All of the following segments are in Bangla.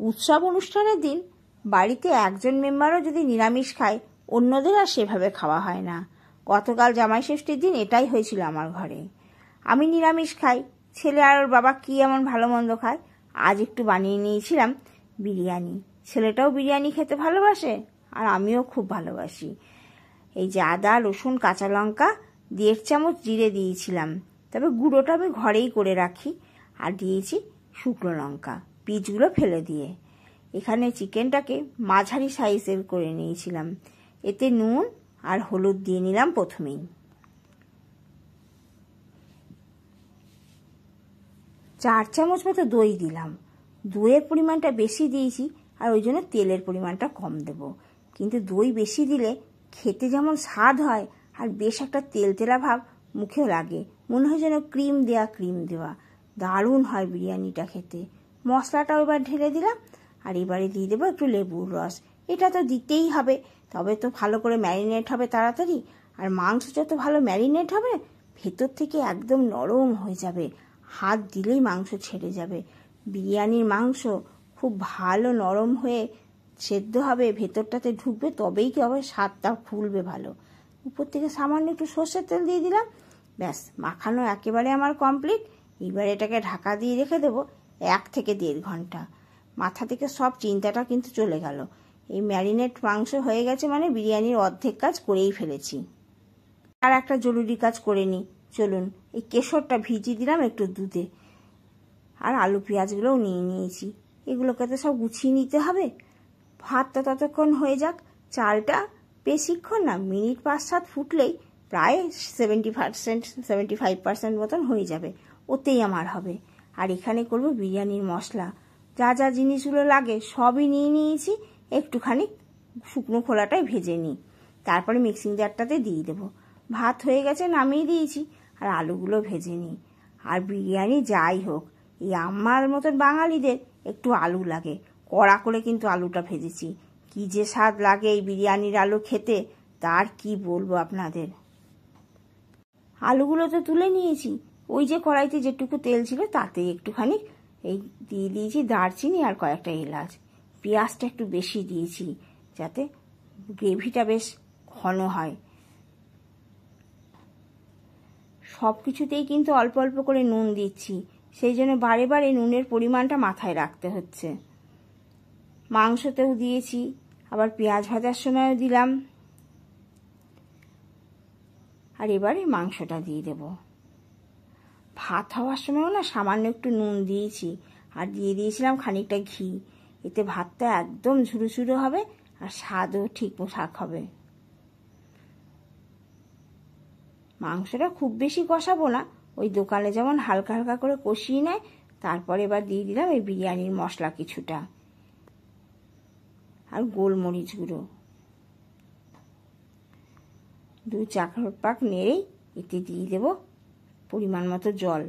উৎসব অনুষ্ঠানের দিন বাড়িতে একজন মেম্বারও যদি নিরামিষ খায়, অন্যদের আর সেভাবে খাওয়া হয় না। গতকাল জামাই ষষ্ঠীর দিন এটাই হয়েছিল আমার ঘরে। আমি নিরামিষ খাই, ছেলে আর ওর বাবা কি এমন ভালো মন্দ খায়। আজ একটু বানিয়ে নিয়েছিলাম বিরিয়ানি। ছেলেটাও বিরিয়ানি খেতে ভালোবাসে আর আমিও খুব ভালোবাসি। এই যে আদা, রসুন, কাঁচা লঙ্কা, 1.5 চামচ জিরে দিয়েছিলাম, তবে গুঁড়োটা আমি ঘরেই করে রাখি। আর দিয়েছি শুকনো লঙ্কা, পিচগুলো ফেলে দিয়ে। এখানে চিকেনটাকে মাঝারি সাইজের করে নিয়েছিলাম। এতে নুন আর হলুদ দিয়ে নিলাম প্রথমেই। চার চামচ মতো দই দিলাম। দইয়ের পরিমাণটা বেশি দিয়েছি আর ওই জন্য তেলের পরিমাণটা কম দেব। কিন্তু দই বেশি দিলে খেতে যেমন স্বাদ হয় আর বেশ একটা তেলতেলা ভাব মুখে লাগে, মনে হয় যেন ক্রিম দেওয়া। দারুণ হয় বিরিয়ানিটা খেতে। মশলাটাও এবার ঢেলে দিলাম আর এবারে দিয়ে দেবো একটু লেবুর রস। এটা তো দিতেই হবে, তবে তো ভালো করে ম্যারিনেট হবে তাড়াতাড়ি। আর মাংস যত ভালো ম্যারিনেট হবে, ভেতর থেকে একদম নরম হয়ে যাবে, হাত দিলেই মাংস ছেড়ে যাবে। বিরিয়ানির মাংস খুব ভালো নরম হয়ে সেদ্ধ হবে, ভেতরটাতে ঢুকবে, তবেই কি হবে, স্বাদটা ফুলবে ভালো। উপর থেকে সামান্য একটু সর্ষের তেল দিয়ে দিলাম। ব্যাস, মাখানো একেবারে আমার কমপ্লিট। এবার এটাকে ঢাকা দিয়ে রেখে দেবো 1 থেকে 1.5 ঘন্টা। মাথা থেকে সব চিন্তাটা কিন্তু চলে গেল। এই ম্যারিনেট মাংস হয়ে গেছে মানে বিরিয়ানির অর্ধেক কাজ করেই ফেলেছি। আর একটা জরুরি কাজ করে নিই, চলুন। এই কেশরটা ভিজিয়ে দিলাম একটু দুধে। আর আলু পেঁয়াজগুলোও নিয়ে নিয়েছি। এগুলোকে তো সব গুছিয়ে নিতে হবে। ভাতটা ততক্ষণ হয়ে যাক। চালটা বেশিক্ষণ না, মিনিট 5-7 ফুটলেই প্রায় 75% মতন হয়ে যাবে, ওতেই আমার হবে। আর এখানে করব বিরিয়ানির মশলা। যা যা জিনিসগুলো লাগে সবই নিয়ে নিয়েছি। একটুখানি শুকনো খোলাটাই ভেজে নিই, তারপরে মিক্সিং জারটাতে দিয়ে দেবো। ভাত হয়ে গেছে, নামিয়ে দিয়েছি। আর আলুগুলো ভেজে নিই। আর বিরিয়ানি যাই হোক, এই আমার মতন বাঙালিদের একটু আলু লাগে। কড়া করে কিন্তু আলুটা ভেজেছি। কি যে স্বাদ লাগে এই বিরিয়ানির আলু খেতে, তার কি বলবো আপনাদের। আলুগুলো তো তুলে নিয়েছি। ওই যে কড়াইতে যেটুকু তেল ছিল তাতে একটুখানি এই দিয়ে দিয়েছি দারচিনি আর কয়েকটা এলাচ। পেঁয়াজটা একটু বেশি দিয়েছি যাতে গ্রেভিটা বেশ ঘন হয়। সব কিছুতেই কিন্তু অল্প অল্প করে নুন দিচ্ছি, সেই জন্য বারে বারে নুনের পরিমাণটা মাথায় রাখতে হচ্ছে। মাংসতেও দিয়েছি, আবার পেঁয়াজ ভাজার সময়ও দিলাম। আর এবারে মাংসটা দিয়ে দেব। ভাত হওয়ার সময়ও না সামান্য একটু নুন দিয়েছি, আর দিয়ে দিয়েছিলাম খানিকটা ঘি। এতে ভাতটা একদম ঝুরো হবে আর স্বাদও ঠিকঠাক হবে। মাংসটা খুব বেশি কষাবো না, ওই দোকানে যেমন হালকা হালকা করে কষিয়ে নেয়। তারপরে এবার দিয়ে দিলাম এই বিরিয়ানির মশলা কিছুটা আর গোলমরিচ গুঁড়ো। 2 চামচ নেড়েই এতে দিয়ে দেব পরিমাণ মতো জল।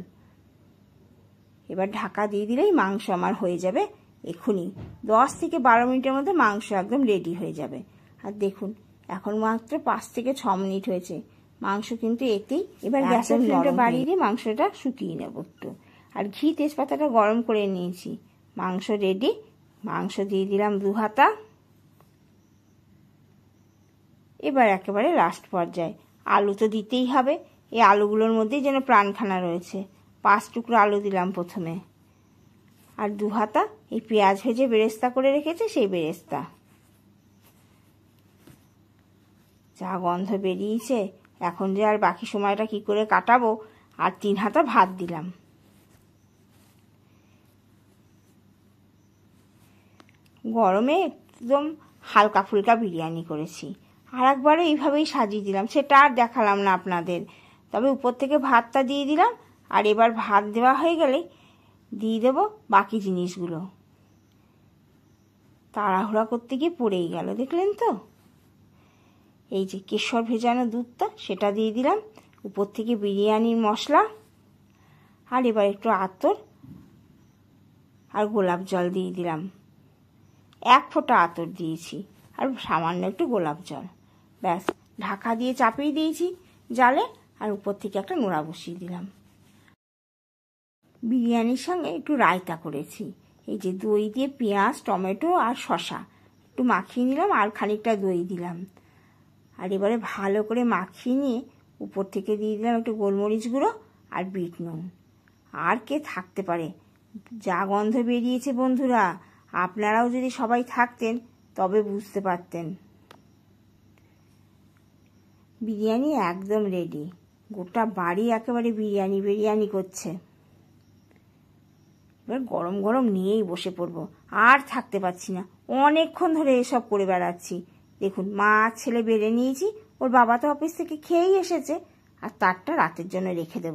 এবার ঢাকা দিয়ে দিলেই মাংস আমার হয়ে যাবে এক্ষুনি। 10 থেকে 12 মিনিটের মধ্যে মাংস একদম রেডি হয়ে যাবে। আর দেখুন, এখন মাত্র 5 থেকে 6 মিনিট হয়েছে। মাংস কিন্তু এতেই। এবার গ্যাসের ফ্লেমটা বাড়িয়ে দিয়ে মাংসটা শুকিয়ে নেব একটু। আর ঘি তেজপাতাটা গরম করে নিয়েছি। মাংস রেডি। মাংস দিয়ে দিলাম 2 হাতা। এবার একেবারে লাস্ট পর্যায়ে আলু তো দিতেই হবে। এই আলুগুলোর মধ্যেই যেন প্রাণখানা রয়েছে। 5 টুকরো আলু দিলাম প্রথমে। আর 2 হাতা এই পেঁয়াজ ভেজে বেরেস্তা করে রেখেছে, সেই বেরেস্তা। যা গন্ধ বেরিয়েছে, এখন যে আর বাকি সময়টা কি করে কাটাবো। আর 3 হাতা ভাত দিলাম। গরমে একদম হালকা ফুলকা বিরিয়ানি করেছি। আর একবারও এইভাবেই সাজিয়ে দিলাম, সেটা আর দেখালাম না আপনাদের। তবে উপর থেকে ভাতটা দিয়ে দিলাম। আর এবার ভাত দেওয়া হয়ে গেলে দিয়ে দেব বাকি জিনিসগুলো। তাড়াহুড়া করতে গিয়ে পড়েই গেল, দেখলেন তো। এই যে কেশর ভেজানো দুধটা, সেটা দিয়ে দিলাম। উপর থেকে বিরিয়ানির মশলা। আর এবার একটু আতর আর গোলাপ জল দিয়ে দিলাম। 1 ফোঁটা আতর দিয়েছি আর সামান্য একটু গোলাপ জল। ব্যাস, ঢাকা দিয়ে চাপিয়ে দিয়েছি জালে। আর উপর থেকে একটা নোড়া বসিয়ে দিলাম। বিরিয়ানির সঙ্গে একটু রায়তা করেছি। এই যে দই দিয়ে পেঁয়াজ, টমেটো আর শসা একটু মাখিয়ে নিলাম, আর খানিকটা দই দিলাম। আর এবারে ভালো করে মাখিয়ে নিয়ে উপর থেকে দিয়ে দিলাম একটু গোলমরিচ গুঁড়ো আর বিট নুন। আর কে থাকতে পারে, যা গন্ধ বেরিয়েছে বন্ধুরা, আপনারাও যদি সবাই থাকতেন তবে বুঝতে পারতেন। বিরিয়ানি একদম রেডি। গোটা বাড়ি একেবারে বিরিয়ানি বিরিয়ানি করছে। এবার গরম গরম নিয়েই বসে পড়বো, আর থাকতে পারছি না, অনেকক্ষণ ধরে এসব করে বেড়াচ্ছি। দেখুন, মা ছেলে বেড়ে নিয়েছি, ওর বাবা তো অফিস থেকে খেয়েই এসেছে, আর তারটা রাতের জন্য রেখে দেবো।